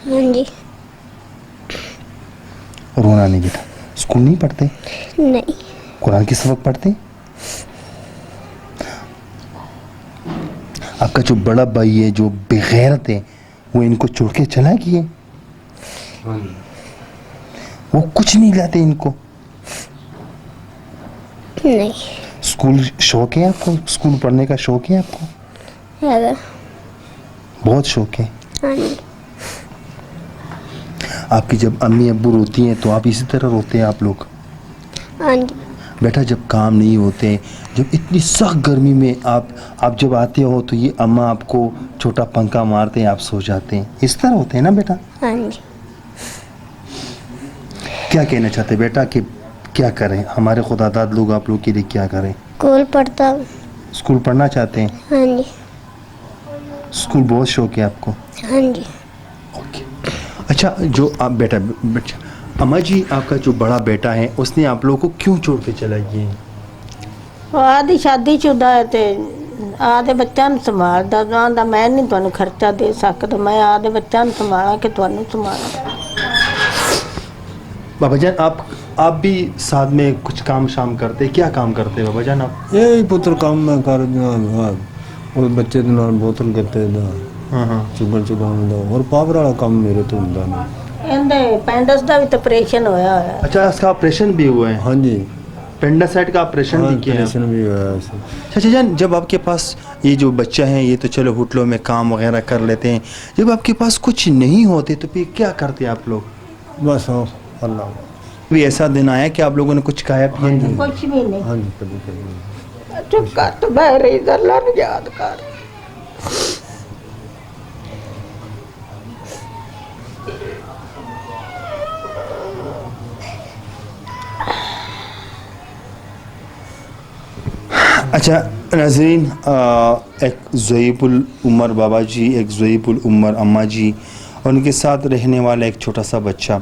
हाँ जी। रोना नहीं बेटा, स्कूल नहीं पढ़ते, नहीं। कुरान की सबक पढ़ते? आपका जो बड़ा भाई है जो बेगैरत है वो इनको छोड़ के चला गया, वो कुछ नहीं लाते इनको? नहीं। स्कूल शौक है आपको? स्कूल पढ़ने का शौक है आपको? है। बहुत शौक है। हाँ जी। आपकी जब अम्मी अब्बू रोती हैं तो आप इसी तरह रोते हैं आप लोग? हाँ जी। बेटा जब काम नहीं होते, जब इतनी सख्त गर्मी में आप जब आते हो तो ये अम्मा आपको छोटा पंखा मारते हैं, आप सो जाते हैं, इस तरह होते हैं ना बेटा? हाँ जी। क्या कहना चाहते हैं बेटा कि क्या करें, हमारे खुदादाद लोग आप लोग के लिए क्या करें? स्कूल पढ़ता हूँ। स्कूल पढ़ना चाहते हैं? हाँ जी। स्कूल बहुत शौक है आपको? हाँ जी। ओके। अच्छा, जो आप बेटा अम्मा जी, आपका जो बड़ा बेटा है उसने आप लोगों को क्यों छोड़ के चला गया? ਉਹ ਆਦੀ ਸ਼ਾਦੀशुदा ਹੈ ਤੇ ਆਦੇ ਬੱਚਿਆਂ ਨੂੰ ਸੰਭਾਲਦਾ, ਆਂਦਾ ਮੈਂ ਨਹੀਂ ਤੁਹਾਨੂੰ ਖਰਚਾ ਦੇ ਸਕਦਾ, ਮੈਂ ਆਦੇ ਬੱਚਿਆਂ ਨੂੰ ਸੰਭਾਲਾਂ ਕਿ ਤੁਹਾਨੂੰ ਸੰਭਾਲਾਂ। बाबा जान आप भी साथ में कुछ काम शाम करते, क्या काम करते बाबा जान आप? ਇਹ ਪੁੱਤਰ ਕੰਮ ਮੈਂ ਕਰਦਾ ਹਾਂ, ਉਹ ਬੱਚੇ ਦੇ ਨਾਲ ਬੋਤਲ ਗੱਤੇ ਦਾ हाँ हाँ। ਚੁਗਣ ਚੁਗਾਉਣ ਦਾ, ਹੋਰ ਪਾਵਰ ਵਾਲਾ ਕੰਮ ਮੇਰੇ ਤੋਂ ਹੁੰਦਾ ਨਹੀਂ। ਇਹਦੇ ਪੈਂਡਸ ਦਾ ਵੀ ਤਾਂ ਆਪਰੇਸ਼ਨ ਹੋਇਆ ਹੋਇਆ। अच्छा, इसका ऑपरेशन भी हुआ है? ਹਾਂਜੀ। पेंडासाइट का ऑपरेशन भी किया है? ऑपरेशन भी हुआ है। चाचा जान, जब आपके पास ये जो बच्चा है ये तो चलो होटलों में काम वगैरह कर लेते हैं, जब आपके पास कुछ नहीं होते तो फिर क्या करते आप लोग? बस हाँ, अल्लाह। भी ऐसा दिन आया कि आप लोगों ने कुछ खाया पिया नहीं? ਕੁਛ ਵੀ ਨਹੀਂ। हाँ जी, कभी कभी। ਚੁੱਪ ਕਰ ਤੂੰ ਬਹਿ ਰਹੀ, ਅੱਲਾ ਨੂੰ ਯਾਦ ਕਰ। अच्छा नाज़रीन, एक ज़ईबुल उमर बाबा जी, एक ज़ईबुल उमर अम्मा जी और उनके साथ रहने वाला एक छोटा सा बच्चा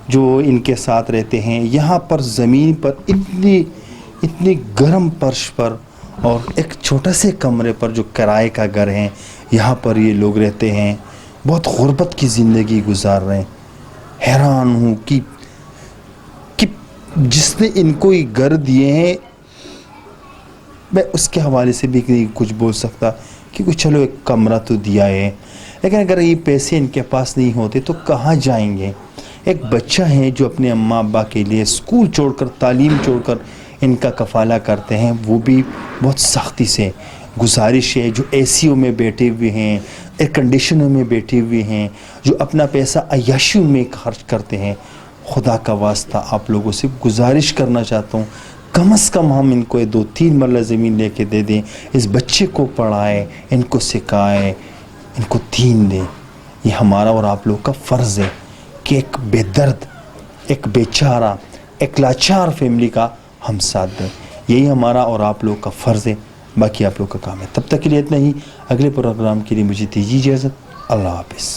जो इनके साथ रहते हैं यहाँ पर ज़मीन पर इतनी गर्म फर्श पर और एक छोटे से कमरे पर जो किराए का घर है, यहाँ पर ये लोग रहते हैं, बहुत गुर्बत की ज़िंदगी गुजार रहे हैं। हैरान हूँ कि जिसने इनको ये घर दिए हैं, मैं उसके हवाले से भी नहीं कुछ बोल सकता क्योंकि चलो एक कमरा तो दिया है, लेकिन अगर ये पैसे इनके पास नहीं होते तो कहाँ जाएंगे? एक बच्चा है जो अपने अम्मा अब्बा के लिए स्कूल छोड़कर, तालीम छोड़कर इनका कफ़ाला करते हैं, वो भी बहुत सख्ती से। गुजारिश है जो एसीओ में बैठे हुए हैं, एयर कंडीशनों में बैठे हुए हैं, जो अपना पैसा अय्याशियों में खर्च करते हैं, खुदा का वास्ता आप लोगों से गुजारिश करना चाहता हूँ, कम से कम हम इनको 2-3 मरला ज़मीन लेके दे दें, इस बच्चे को पढ़ाएं, इनको सिखाएं, इनको दीन दें। ये हमारा और आप लोग का फ़र्ज़ है कि एक बेदर्द, एक बेचारा, एक लाचार फैमिली का हम साथ दें। यही हमारा और आप लोग का फ़र्ज़ है, बाकी आप लोग का काम है। तब तक के लिए इतना ही, अगले प्रोग्राम के लिए मुझे दीजिए इजाज़त। अल्लाह हाफ़िज़।